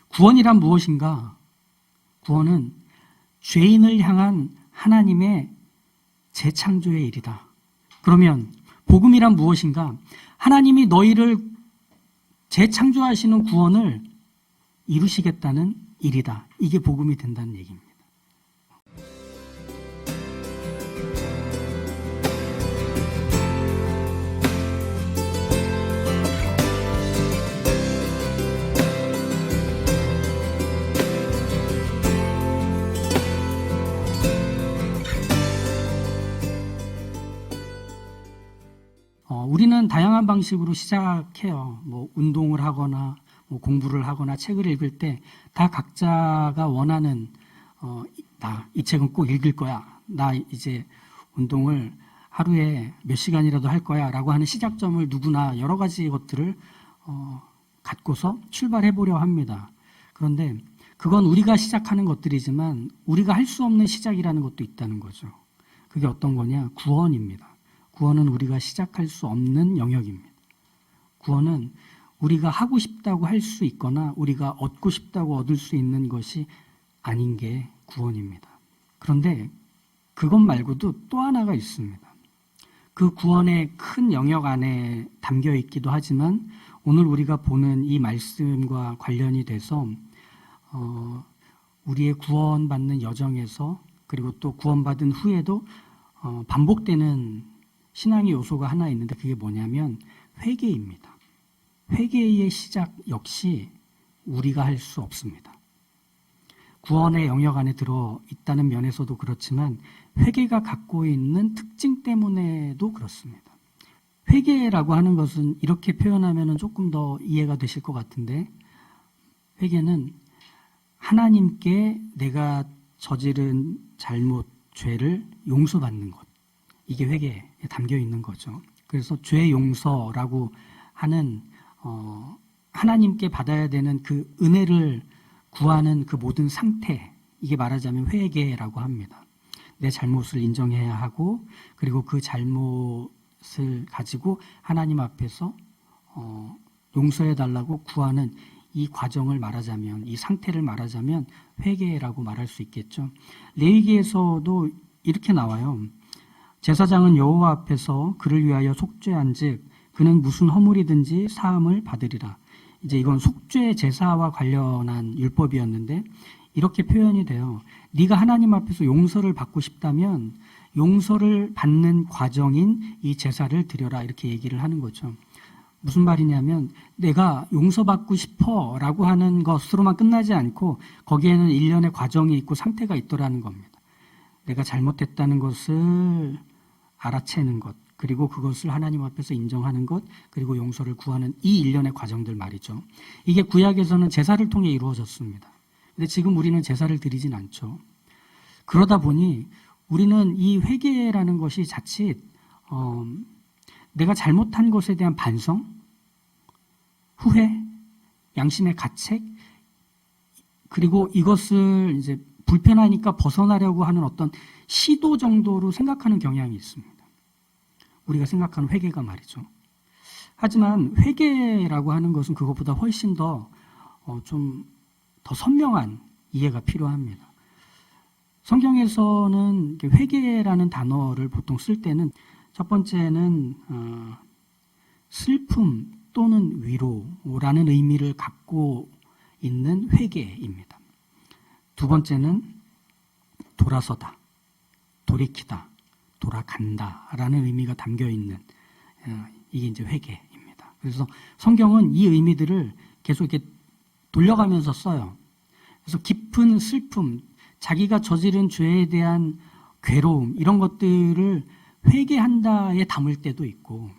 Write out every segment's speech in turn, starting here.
구원이란 무엇인가? 구원은 죄인을 향한 하나님의 재창조의 일이다. 그러면 복음이란 무엇인가? 하나님이 너희를 재창조하시는 구원을 이루시겠다는 일이다. 이게 복음이 된다는 얘기입니다. 우리는 다양한 방식으로 시작해요. 뭐 운동을 하거나 뭐 공부를 하거나 책을 읽을 때 다 각자가 원하는 나 이 책은 꼭 읽을 거야. 나 이제 운동을 하루에 몇 시간이라도 할 거야 라고 하는 시작점을 누구나 여러 가지 것들을 갖고서 출발해 보려 합니다. 그런데 그건 우리가 시작하는 것들이지만 우리가 할 수 없는 시작이라는 것도 있다는 거죠. 그게 어떤 거냐? 구원입니다. 구원은 우리가 시작할 수 없는 영역입니다. 구원은 우리가 하고 싶다고 할 수 있거나 우리가 얻고 싶다고 얻을 수 있는 것이 아닌 게 구원입니다. 그런데 그것 말고도 또 하나가 있습니다. 그 구원의 큰 영역 안에 담겨 있기도 하지만 오늘 우리가 보는 이 말씀과 관련이 돼서 우리의 구원받는 여정에서 그리고 또 구원받은 후에도 반복되는 신앙의 요소가 하나 있는데 그게 뭐냐면 회개입니다. 회개의 시작 역시 우리가 할 수 없습니다. 구원의 영역 안에 들어 있다는 면에서도 그렇지만 회개가 갖고 있는 특징 때문에도 그렇습니다. 회개라고 하는 것은 이렇게 표현하면 조금 더 이해가 되실 것 같은데 회개는 하나님께 내가 저지른 잘못, 죄를 용서받는 것. 이게 회개에 담겨 있는 거죠. 그래서 죄 용서라고 하는 하나님께 받아야 되는 그 은혜를 구하는 그 모든 상태, 이게 말하자면 회개라고 합니다. 내 잘못을 인정해야 하고 그리고 그 잘못을 가지고 하나님 앞에서 용서해달라고 구하는 이 과정을 말하자면, 이 상태를 말하자면 회개라고 말할 수 있겠죠. 레위기에서도 이렇게 나와요. 제사장은 여호와 앞에서 그를 위하여 속죄한즉 그는 무슨 허물이든지 사함을 받으리라. 이제 이건 속죄 제사와 관련한 율법이었는데 이렇게 표현이 돼요. 네가 하나님 앞에서 용서를 받고 싶다면 용서를 받는 과정인 이 제사를 드려라 이렇게 얘기를 하는 거죠. 무슨 말이냐면 내가 용서받고 싶어 라고 하는 것으로만 끝나지 않고 거기에는 일련의 과정이 있고 상태가 있더라는 겁니다. 내가 잘못했다는 것을 알아채는 것, 그리고 그것을 하나님 앞에서 인정하는 것, 그리고 용서를 구하는 이 일련의 과정들 말이죠. 이게 구약에서는 제사를 통해 이루어졌습니다. 근데 지금 우리는 제사를 드리진 않죠. 그러다 보니 우리는 이 회개라는 것이 자칫 내가 잘못한 것에 대한 반성, 후회, 양심의 가책, 그리고 이것을 이제 불편하니까 벗어나려고 하는 어떤 시도 정도로 생각하는 경향이 있습니다. 우리가 생각하는 회개가 말이죠. 하지만 회개라고 하는 것은 그것보다 훨씬 더 선명한 이해가 필요합니다. 성경에서는 회개라는 단어를 보통 쓸 때는 첫 번째는 슬픔 또는 위로라는 의미를 갖고 있는 회개입니다. 두 번째는 돌아서다, 돌이키다, 돌아간다라는 의미가 담겨 있는 이게 이제 회개입니다. 그래서 성경은 이 의미들을 계속 이렇게 돌려가면서 써요. 그래서 깊은 슬픔, 자기가 저지른 죄에 대한 괴로움 이런 것들을 회개한다에 담을 때도 있고,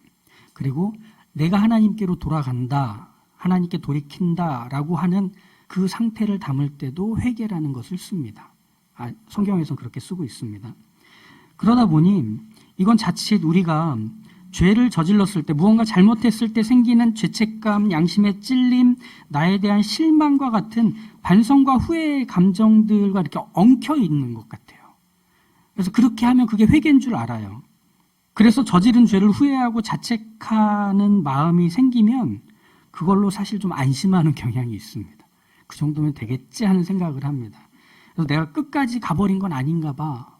그리고 내가 하나님께로 돌아간다, 하나님께 돌이킨다라고 하는 그 상태를 담을 때도 회개라는 것을 씁니다. 성경에서는 그렇게 쓰고 있습니다. 그러다 보니 이건 자칫 우리가 죄를 저질렀을 때, 무언가 잘못했을 때 생기는 죄책감, 양심의 찔림, 나에 대한 실망과 같은 반성과 후회의 감정들과 이렇게 엉켜 있는 것 같아요. 그래서 그렇게 하면 그게 회개인 줄 알아요. 그래서 저지른 죄를 후회하고 자책하는 마음이 생기면 그걸로 사실 좀 안심하는 경향이 있습니다. 그 정도면 되겠지 하는 생각을 합니다. 그래서 내가 끝까지 가버린 건 아닌가 봐.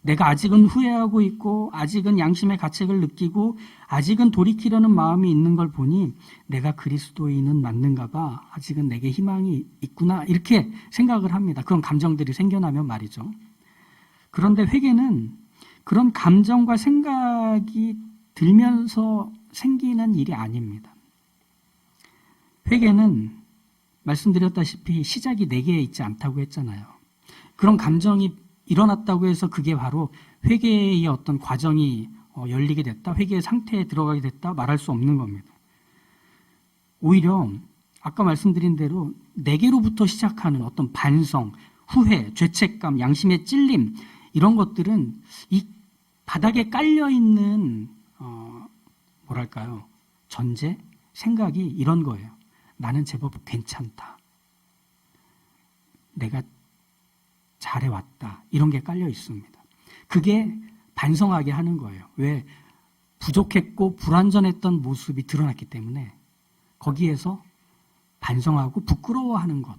내가 아직은 후회하고 있고 아직은 양심의 가책을 느끼고 아직은 돌이키려는 마음이 있는 걸 보니 내가 그리스도인은 맞는가 봐. 아직은 내게 희망이 있구나. 이렇게 생각을 합니다. 그런 감정들이 생겨나면 말이죠. 그런데 회개는 그런 감정과 생각이 들면서 생기는 일이 아닙니다. 회개는 말씀드렸다시피 시작이 내게 있지 않다고 했잖아요. 그런 감정이 일어났다고 해서 그게 바로 회개의 어떤 과정이 열리게 됐다, 회개의 상태에 들어가게 됐다 말할 수 없는 겁니다. 오히려 아까 말씀드린 대로 내게로부터 시작하는 어떤 반성, 후회, 죄책감, 양심의 찔림 이런 것들은 이 바닥에 깔려있는 전제, 생각이 이런 거예요. 나는 제법 괜찮다. 내가 잘해왔다. 이런 게 깔려 있습니다. 그게 반성하게 하는 거예요. 왜? 부족했고 불완전했던 모습이 드러났기 때문에 거기에서 반성하고 부끄러워하는 것.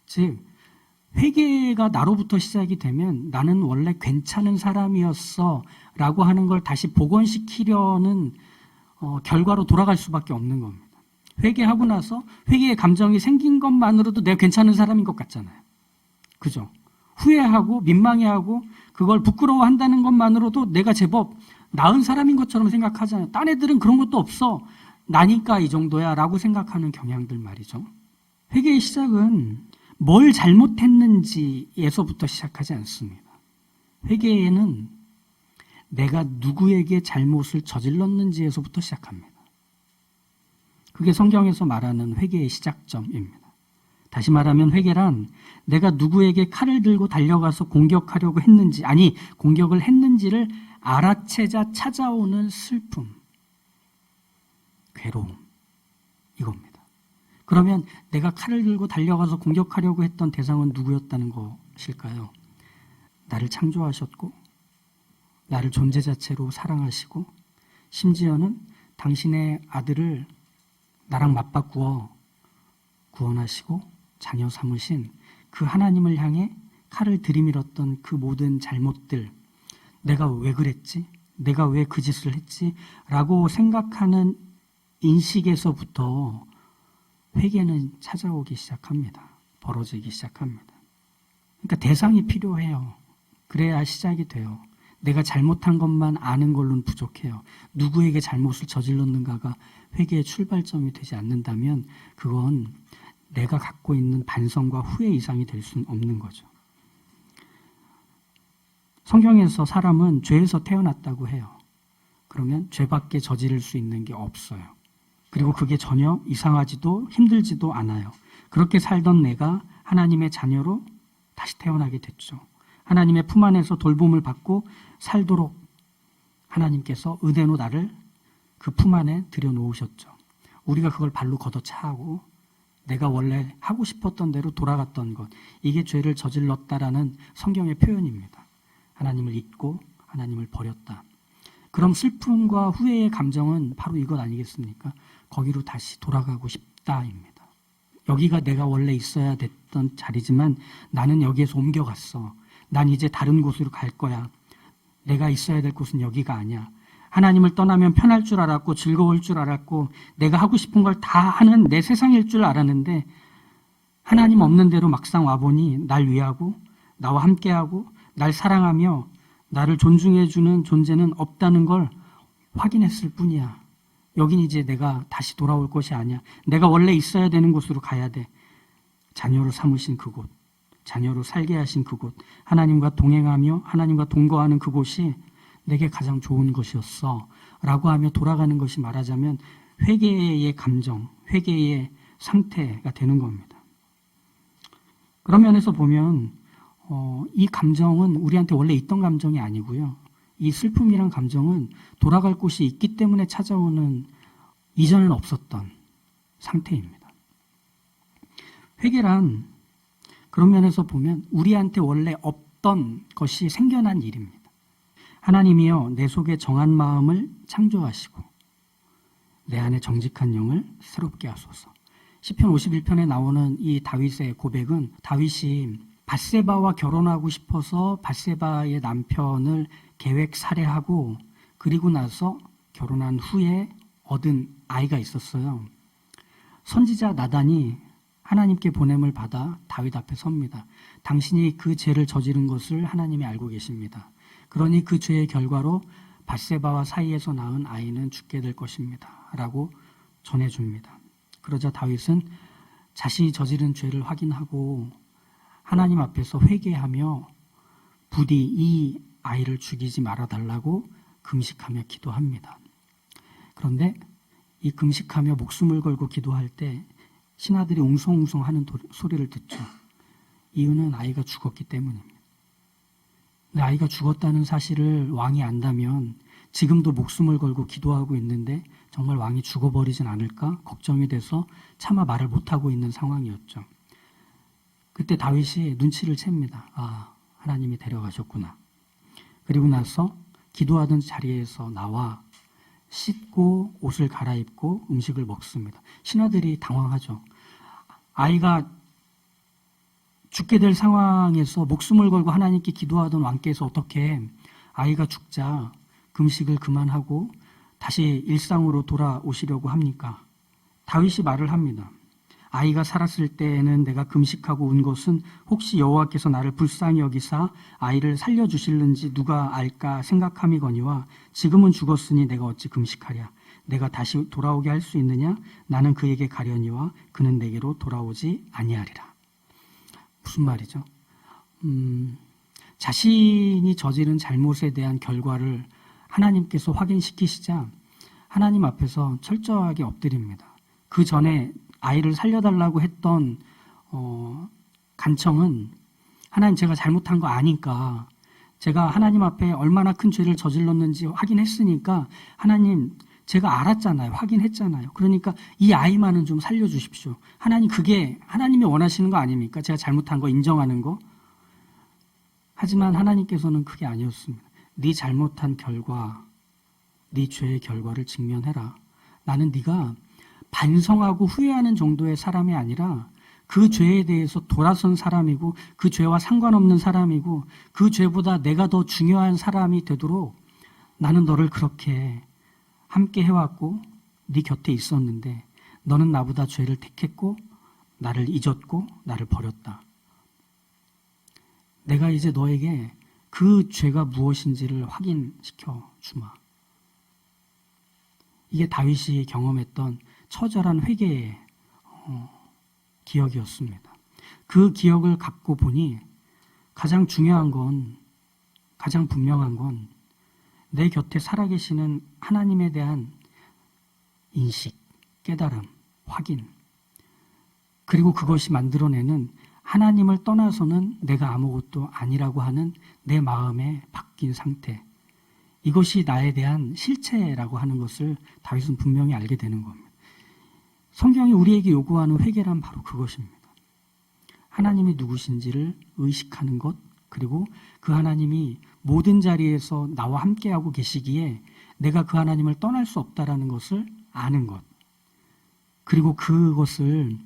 즉 회개가 나로부터 시작이 되면 나는 원래 괜찮은 사람이었어 라고 하는 걸 다시 복원시키려는 결과로 돌아갈 수밖에 없는 겁니다. 회개하고 나서 회개의 감정이 생긴 것만으로도 내가 괜찮은 사람인 것 같잖아요. 그죠? 후회하고 민망해하고 그걸 부끄러워한다는 것만으로도 내가 제법 나은 사람인 것처럼 생각하잖아요. 딴 애들은 그런 것도 없어. 나니까 이 정도야 라고 생각하는 경향들 말이죠. 회개의 시작은 뭘 잘못했는지에서부터 시작하지 않습니다. 회개에는 내가 누구에게 잘못을 저질렀는지에서부터 시작합니다. 그게 성경에서 말하는 회개의 시작점입니다. 다시 말하면 회개란 내가 누구에게 칼을 들고 달려가서 공격하려고 했는지, 아니 공격을 했는지를 알아채자 찾아오는 슬픔, 괴로움, 이겁니다. 그러면 내가 칼을 들고 달려가서 공격하려고 했던 대상은 누구였다는 것일까요? 나를 창조하셨고 나를 존재 자체로 사랑하시고 심지어는 당신의 아들을 나랑 맞바꾸어 구원하시고 자녀 삼으신 그 하나님을 향해 칼을 들이밀었던 그 모든 잘못들, 내가 왜 그랬지? 내가 왜 그 짓을 했지? 라고 생각하는 인식에서부터 회개는 찾아오기 시작합니다. 벌어지기 시작합니다. 그러니까 대상이 필요해요. 그래야 시작이 돼요. 내가 잘못한 것만 아는 걸로는 부족해요. 누구에게 잘못을 저질렀는가가 회개의 출발점이 되지 않는다면 그건 내가 갖고 있는 반성과 후회 이상이 될 수는 없는 거죠. 성경에서 사람은 죄에서 태어났다고 해요. 그러면 죄밖에 저지를 수 있는 게 없어요. 그리고 그게 전혀 이상하지도 힘들지도 않아요. 그렇게 살던 내가 하나님의 자녀로 다시 태어나게 됐죠. 하나님의 품 안에서 돌봄을 받고 살도록 하나님께서 은혜로 나를 그 품 안에 들여놓으셨죠. 우리가 그걸 발로 걷어차고 내가 원래 하고 싶었던 대로 돌아갔던 것, 이게 죄를 저질렀다라는 성경의 표현입니다. 하나님을 잊고 하나님을 버렸다. 그럼 슬픔과 후회의 감정은 바로 이것 아니겠습니까? 거기로 다시 돌아가고 싶다입니다. 여기가 내가 원래 있어야 됐던 자리지만 나는 여기에서 옮겨갔어. 난 이제 다른 곳으로 갈 거야. 내가 있어야 될 곳은 여기가 아니야. 하나님을 떠나면 편할 줄 알았고 즐거울 줄 알았고 내가 하고 싶은 걸 다 하는 내 세상일 줄 알았는데 하나님 없는 대로 막상 와보니 날 위하고 나와 함께하고 날 사랑하며 나를 존중해주는 존재는 없다는 걸 확인했을 뿐이야. 여긴 이제 내가 다시 돌아올 곳이 아니야. 내가 원래 있어야 되는 곳으로 가야 돼. 자녀로 삼으신 그곳, 자녀로 살게 하신 그곳, 하나님과 동행하며 하나님과 동거하는 그곳이 내게 가장 좋은 것이었어 라고 하며 돌아가는 것이 말하자면 회개의 감정, 회개의 상태가 되는 겁니다. 그런 면에서 보면 이 감정은 우리한테 원래 있던 감정이 아니고요. 이 슬픔이란 감정은 돌아갈 곳이 있기 때문에 찾아오는 이전엔 없었던 상태입니다. 회개란 그런 면에서 보면 우리한테 원래 없던 것이 생겨난 일입니다. 하나님이여 내 속에 정한 마음을 창조하시고 내 안에 정직한 영을 새롭게 하소서. 시편 51편에 나오는 이 다윗의 고백은 다윗이 밧세바와 결혼하고 싶어서 밧세바의 남편을 계획 살해하고 그리고 나서 결혼한 후에 얻은 아이가 있었어요. 선지자 나단이 하나님께 보냄을 받아 다윗 앞에 섭니다. 당신이 그 죄를 저지른 것을 하나님이 알고 계십니다. 그러니 그 죄의 결과로 밧세바와 사이에서 낳은 아이는 죽게 될 것입니다. 라고 전해줍니다. 그러자 다윗은 자신이 저지른 죄를 확인하고 하나님 앞에서 회개하며 부디 이 아이를 죽이지 말아달라고 금식하며 기도합니다. 그런데 이 금식하며 목숨을 걸고 기도할 때 신하들이 웅성웅성 하는 소리를 듣죠. 이유는 아이가 죽었기 때문입니다. 아이가 죽었다는 사실을 왕이 안다면 지금도 목숨을 걸고 기도하고 있는데 정말 왕이 죽어버리진 않을까 걱정이 돼서 차마 말을 못하고 있는 상황이었죠. 그때 다윗이 눈치를 챕니다. 아, 하나님이 데려가셨구나. 그리고 나서 기도하던 자리에서 나와 씻고 옷을 갈아입고 음식을 먹습니다. 신하들이 당황하죠. 아이가 죽게 될 상황에서 목숨을 걸고 하나님께 기도하던 왕께서 어떻게 아이가 죽자 금식을 그만하고 다시 일상으로 돌아오시려고 합니까? 다윗이 말을 합니다. 아이가 살았을 때에는 내가 금식하고 온 것은 혹시 여호와께서 나를 불쌍히 여기사 아이를 살려주실는지 누가 알까 생각함이거니와 지금은 죽었으니 내가 어찌 금식하랴. 내가 다시 돌아오게 할 수 있느냐? 나는 그에게 가려니와 그는 내게로 돌아오지 아니하리라. 무슨 말이죠? 자신이 저지른 잘못에 대한 결과를 하나님께서 확인시키시자 하나님 앞에서 철저하게 엎드립니다. 그 전에 아이를 살려달라고 했던 간청은 하나님 제가 잘못한 거 아니까 제가 하나님 앞에 얼마나 큰 죄를 저질렀는지 확인했으니까 하나님 제가 알았잖아요. 확인했잖아요. 그러니까 이 아이만은 좀 살려주십시오. 하나님 그게 하나님이 원하시는 거 아닙니까? 제가 잘못한 거 인정하는 거. 하지만 하나님께서는 그게 아니었습니다. 네 잘못한 결과, 네 죄의 결과를 직면해라. 나는 네가 반성하고 후회하는 정도의 사람이 아니라 그 죄에 대해서 돌아선 사람이고 그 죄와 상관없는 사람이고 그 죄보다 내가 더 중요한 사람이 되도록 나는 너를 그렇게 함께 해왔고 네 곁에 있었는데 너는 나보다 죄를 택했고 나를 잊었고 나를 버렸다. 내가 이제 너에게 그 죄가 무엇인지를 확인시켜 주마. 이게 다윗이 경험했던 처절한 회개의 기억이었습니다. 그 기억을 갖고 보니 가장 중요한 건, 가장 분명한 건 내 곁에 살아계시는 하나님에 대한 인식, 깨달음, 확인, 그리고 그것이 만들어내는 하나님을 떠나서는 내가 아무것도 아니라고 하는 내 마음의 바뀐 상태, 이것이 나에 대한 실체라고 하는 것을 다윗은 분명히 알게 되는 겁니다. 성경이 우리에게 요구하는 회개란 바로 그것입니다. 하나님이 누구신지를 의식하는 것, 그리고 그 하나님이 모든 자리에서 나와 함께하고 계시기에 내가 그 하나님을 떠날 수 없다라는 것을 아는 것, 그리고 그것을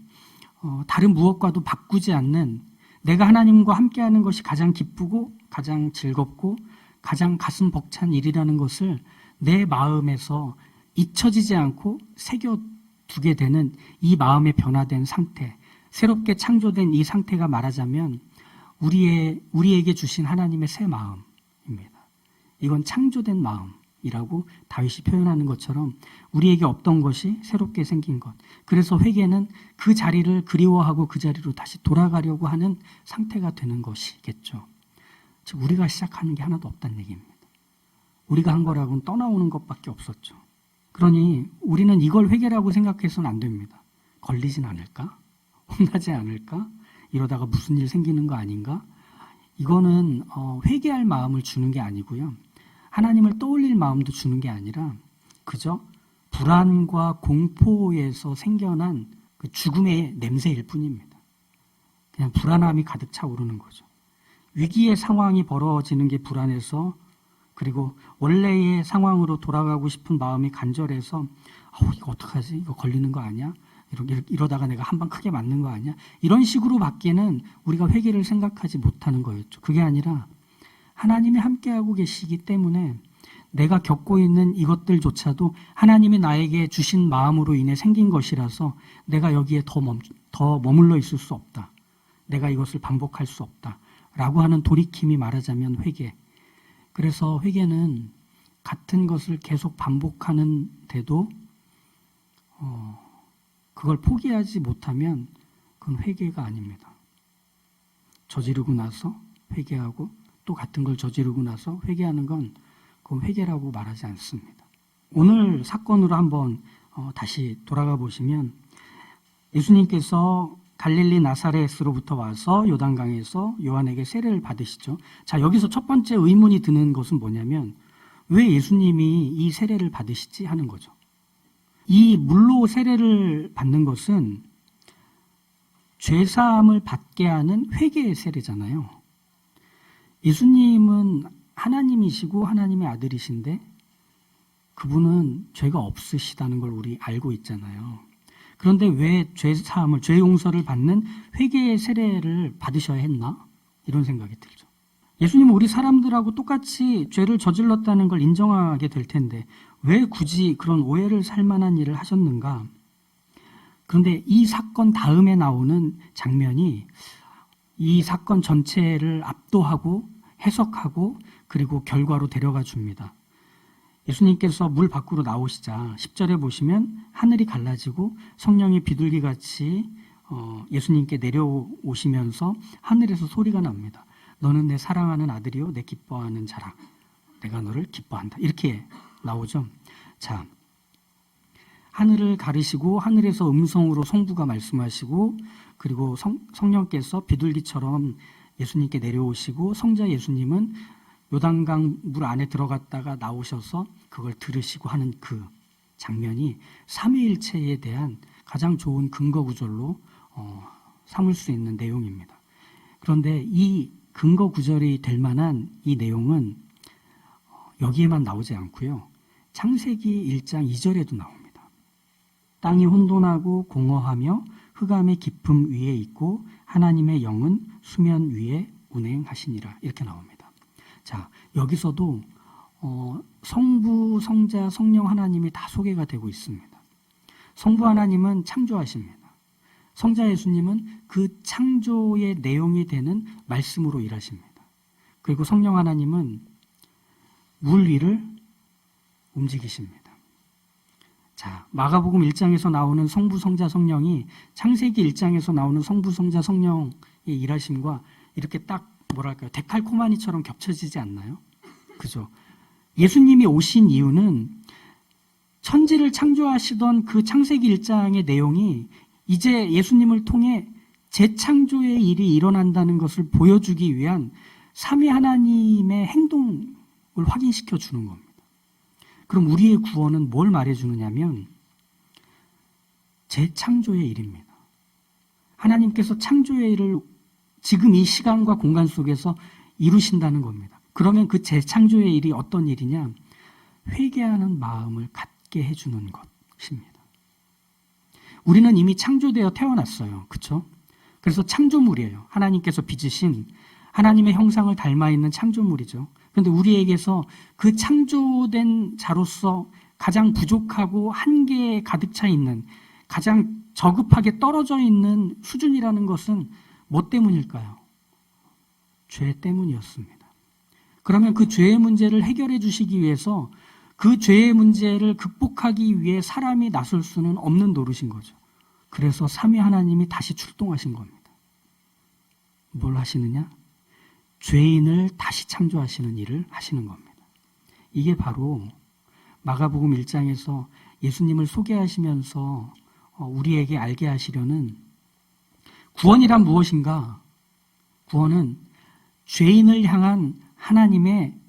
다른 무엇과도 바꾸지 않는 내가 하나님과 함께하는 것이 가장 기쁘고 가장 즐겁고 가장 가슴 벅찬 일이라는 것을 내 마음에서 잊혀지지 않고 새겨두게 되는 이 마음의 변화된 상태, 새롭게 창조된 이 상태가 말하자면 우리에게 주신 하나님의 새 마음입니다. 이건 창조된 마음이라고 다윗이 표현하는 것처럼 우리에게 없던 것이 새롭게 생긴 것. 그래서 회개는 그 자리를 그리워하고 그 자리로 다시 돌아가려고 하는 상태가 되는 것이겠죠. 즉 우리가 시작하는 게 하나도 없다는 얘기입니다. 우리가 한 거라고는 떠나오는 것밖에 없었죠. 그러니 우리는 이걸 회개라고 생각해서는 안 됩니다. 걸리진 않을까? 혼나지 않을까? 이러다가 무슨 일 생기는 거 아닌가? 이거는 회개할 마음을 주는 게 아니고요. 하나님을 떠올릴 마음도 주는 게 아니라 그저 불안과 공포에서 생겨난 그 죽음의 냄새일 뿐입니다. 그냥 불안함이 가득 차오르는 거죠. 위기의 상황이 벌어지는 게 불안해서, 그리고 원래의 상황으로 돌아가고 싶은 마음이 간절해서 이거 어떡하지? 이거 걸리는 거 아니야? 이러다가 내가 한 방 크게 맞는 거 아니야? 이런 식으로 밖에는 우리가 회개를 생각하지 못하는 거였죠. 그게 아니라 하나님이 함께하고 계시기 때문에 내가 겪고 있는 이것들조차도 하나님이 나에게 주신 마음으로 인해 생긴 것이라서 내가 여기에 더 머물러 있을 수 없다. 내가 이것을 반복할 수 없다. 라고 하는 돌이킴이 말하자면 회개. 그래서 회개는 같은 것을 계속 반복하는데도 그걸 포기하지 못하면 그건 회개가 아닙니다. 저지르고 나서 회개하고 또 같은 걸 저지르고 나서 회개하는 건 그건 회개라고 말하지 않습니다. 오늘 사건으로 한번 다시 돌아가 보시면 예수님께서 갈릴리 나사렛으로부터 와서 요단강에서 요한에게 세례를 받으시죠. 자, 여기서 첫 번째 의문이 드는 것은 뭐냐면 왜 예수님이 이 세례를 받으시지 하는 거죠. 이 물로 세례를 받는 것은 죄사함을 받게 하는 회개의 세례잖아요. 예수님은 하나님이시고 하나님의 아들이신데 그분은 죄가 없으시다는 걸 우리 알고 있잖아요. 그런데 왜 죄사함을, 죄 용서를 받는 회개의 세례를 받으셔야 했나? 이런 생각이 들죠. 예수님은 우리 사람들하고 똑같이 죄를 저질렀다는 걸 인정하게 될 텐데 왜 굳이 그런 오해를 살 만한 일을 하셨는가? 그런데 이 사건 다음에 나오는 장면이 이 사건 전체를 압도하고 해석하고 그리고 결과로 데려가 줍니다. 예수님께서 물 밖으로 나오시자 10절에 보시면 하늘이 갈라지고 성령이 비둘기같이 예수님께 내려오시면서 하늘에서 소리가 납니다. 너는 내 사랑하는 아들이요 내 기뻐하는 자라. 내가 너를 기뻐한다. 이렇게 나오죠. 자, 하늘을 가르시고 하늘에서 음성으로 성부가 말씀하시고 그리고 성령께서 비둘기처럼 예수님께 내려오시고 성자 예수님은 요단강 물 안에 들어갔다가 나오셔서 그걸 들으시고 하는 그 장면이 삼위일체에 대한 가장 좋은 근거 구절로 삼을 수 있는 내용입니다. 그런데 이 근거 구절이 될 만한 이 내용은 여기에만 나오지 않고요. 창세기 1장 2절에도 나옵니다. 땅이 혼돈하고 공허하며 흑암의 깊음 위에 있고 하나님의 영은 수면 위에 운행하시니라 이렇게 나옵니다. 자, 여기서도 성부, 성자, 성령 하나님이 다 소개가 되고 있습니다. 성부 하나님은 창조하십니다. 성자 예수님은 그 창조의 내용이 되는 말씀으로 일하십니다. 그리고 성령 하나님은 물 위를 움직이십니다. 자, 마가복음 1장에서 나오는 성부, 성자, 성령이 창세기 1장에서 나오는 성부, 성자, 성령의 일하심과 이렇게 딱 뭐랄까요? 데칼코마니처럼 겹쳐지지 않나요? 그죠? 예수님이 오신 이유는 천지를 창조하시던 그 창세기 1장의 내용이 이제 예수님을 통해 재창조의 일이 일어난다는 것을 보여주기 위한 삼위 하나님의 행동을 확인시켜 주는 겁니다. 그럼 우리의 구원은 뭘 말해주느냐면 재창조의 일입니다. 하나님께서 창조의 일을 지금 이 시간과 공간 속에서 이루신다는 겁니다. 그러면 그 재창조의 일이 어떤 일이냐? 회개하는 마음을 갖게 해주는 것입니다. 우리는 이미 창조되어 태어났어요. 그렇죠? 그래서 창조물이에요. 하나님께서 빚으신 하나님의 형상을 닮아 있는 창조물이죠. 그런데 우리에게서 그 창조된 자로서 가장 부족하고 한계에 가득 차 있는 가장 저급하게 떨어져 있는 수준이라는 것은 뭐 때문일까요? 죄 때문이었습니다. 그러면 그 죄의 문제를 해결해 주시기 위해서 그 죄의 문제를 극복하기 위해 사람이 나설 수는 없는 노릇인 거죠. 그래서 삼위 하나님이 다시 출동하신 겁니다. 뭘 하시느냐? 죄인을 다시 창조하시는 일을 하시는 겁니다. 이게 바로 마가복음 1장에서 예수님을 소개하시면서 우리에게 알게 하시려는 구원이란 무엇인가? 구원은 죄인을 향한 하나님의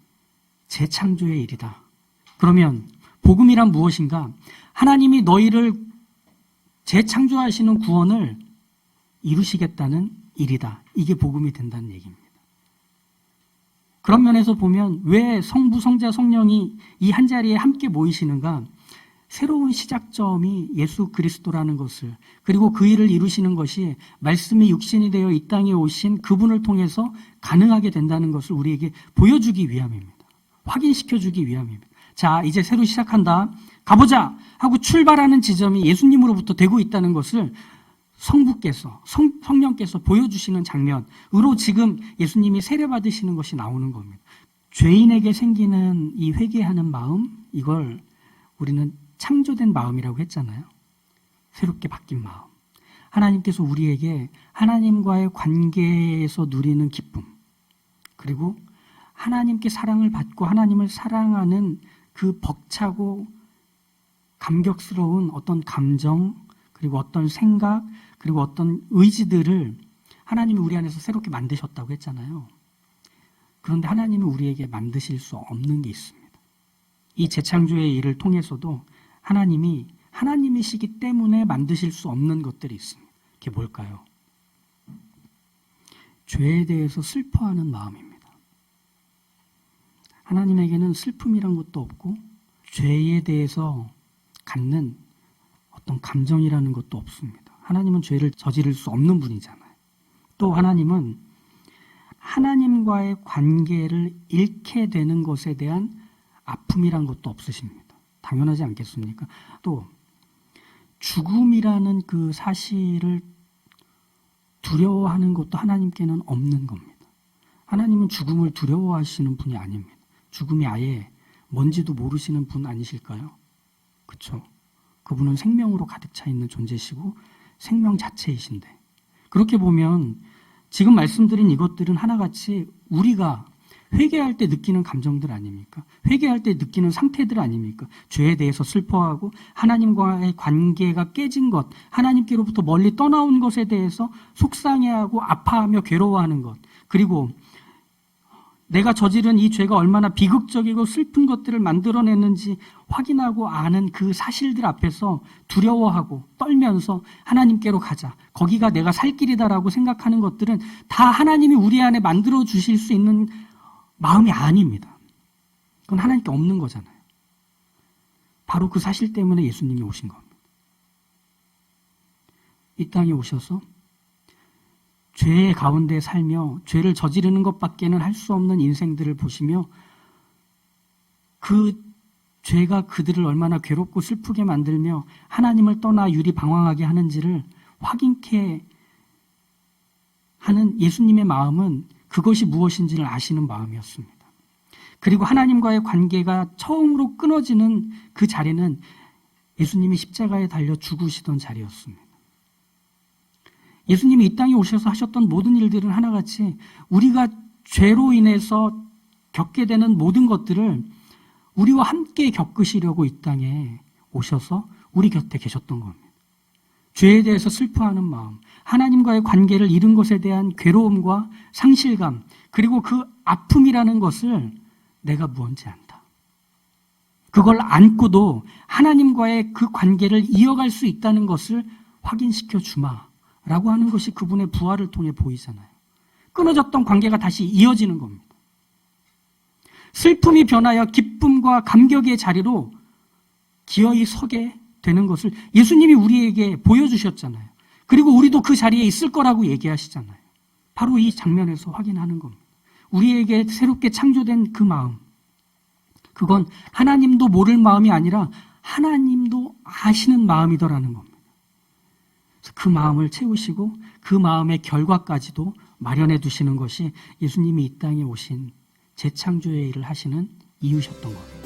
재창조의 일이다. 그러면 복음이란 무엇인가? 하나님이 너희를 재창조하시는 구원을 이루시겠다는 일이다. 이게 복음이 된다는 얘기입니다. 그런 면에서 보면 왜 성부, 성자, 성령이 이 한 자리에 함께 모이시는가? 새로운 시작점이 예수 그리스도라는 것을, 그리고 그 일을 이루시는 것이 말씀이 육신이 되어 이 땅에 오신 그분을 통해서 가능하게 된다는 것을 우리에게 보여주기 위함입니다. 확인시켜주기 위함입니다. 자, 이제 새로 시작한다. 가보자! 하고 출발하는 지점이 예수님으로부터 되고 있다는 것을 성부께서, 성령께서 보여주시는 장면으로 지금 예수님이 세례받으시는 것이 나오는 겁니다. 죄인에게 생기는 이 회개하는 마음, 이걸 우리는 창조된 마음이라고 했잖아요. 새롭게 바뀐 마음. 하나님께서 우리에게 하나님과의 관계에서 누리는 기쁨, 그리고 하나님께 사랑을 받고 하나님을 사랑하는 그 벅차고 감격스러운 어떤 감정, 그리고 어떤 생각, 그리고 어떤 의지들을 하나님이 우리 안에서 새롭게 만드셨다고 했잖아요. 그런데 하나님이 우리에게 만드실 수 없는 게 있습니다. 이 재창조의 일을 통해서도 하나님이 하나님이시기 때문에 만드실 수 없는 것들이 있습니다. 그게 뭘까요? 죄에 대해서 슬퍼하는 마음입니다. 하나님에게는 슬픔이란 것도 없고 죄에 대해서 갖는 어떤 감정이라는 것도 없습니다. 하나님은 죄를 저지를 수 없는 분이잖아요. 또 하나님은 하나님과의 관계를 잃게 되는 것에 대한 아픔이란 것도 없으십니다. 당연하지 않겠습니까? 또 죽음이라는 그 사실을 두려워하는 것도 하나님께는 없는 겁니다. 하나님은 죽음을 두려워하시는 분이 아닙니다. 죽음이 아예 뭔지도 모르시는 분 아니실까요? 그렇죠? 그분은 생명으로 가득 차 있는 존재시고 생명 자체이신데, 그렇게 보면 지금 말씀드린 이것들은 하나같이 우리가 회개할 때 느끼는 감정들 아닙니까? 회개할 때 느끼는 상태들 아닙니까? 죄에 대해서 슬퍼하고 하나님과의 관계가 깨진 것, 하나님께로부터 멀리 떠나온 것에 대해서 속상해하고 아파하며 괴로워하는 것, 그리고 내가 저지른 이 죄가 얼마나 비극적이고 슬픈 것들을 만들어냈는지 확인하고 아는 그 사실들 앞에서 두려워하고 떨면서 하나님께로 가자, 거기가 내가 살 길이다라고 생각하는 것들은 다 하나님이 우리 안에 만들어 주실 수 있는 마음이 아닙니다. 그건 하나님께 없는 거잖아요. 바로 그 사실 때문에 예수님이 오신 겁니다. 이 땅에 오셔서 죄의 가운데 살며 죄를 저지르는 것밖에는 할 수 없는 인생들을 보시며 그 죄가 그들을 얼마나 괴롭고 슬프게 만들며 하나님을 떠나 유리방황하게 하는지를 확인케 하는 예수님의 마음은 그것이 무엇인지를 아시는 마음이었습니다. 그리고 하나님과의 관계가 처음으로 끊어지는 그 자리는 예수님이 십자가에 달려 죽으시던 자리였습니다. 예수님이 이 땅에 오셔서 하셨던 모든 일들은 하나같이 우리가 죄로 인해서 겪게 되는 모든 것들을 우리와 함께 겪으시려고 이 땅에 오셔서 우리 곁에 계셨던 겁니다. 죄에 대해서 슬퍼하는 마음, 하나님과의 관계를 잃은 것에 대한 괴로움과 상실감, 그리고 그 아픔이라는 것을 내가 무언지 안다. 그걸 안고도 하나님과의 그 관계를 이어갈 수 있다는 것을 확인시켜 주마 라고 하는 것이 그분의 부활을 통해 보이잖아요. 끊어졌던 관계가 다시 이어지는 겁니다. 슬픔이 변하여 기쁨과 감격의 자리로 기어이 서게 되는 것을 예수님이 우리에게 보여주셨잖아요. 그리고 우리도 그 자리에 있을 거라고 얘기하시잖아요. 바로 이 장면에서 확인하는 겁니다. 우리에게 새롭게 창조된 그 마음, 그건 하나님도 모를 마음이 아니라 하나님도 아시는 마음이더라는 겁니다. 그 마음을 채우시고 그 마음의 결과까지도 마련해 두시는 것이 예수님이 이 땅에 오신 재창조의 일을 하시는 이유셨던 거예요.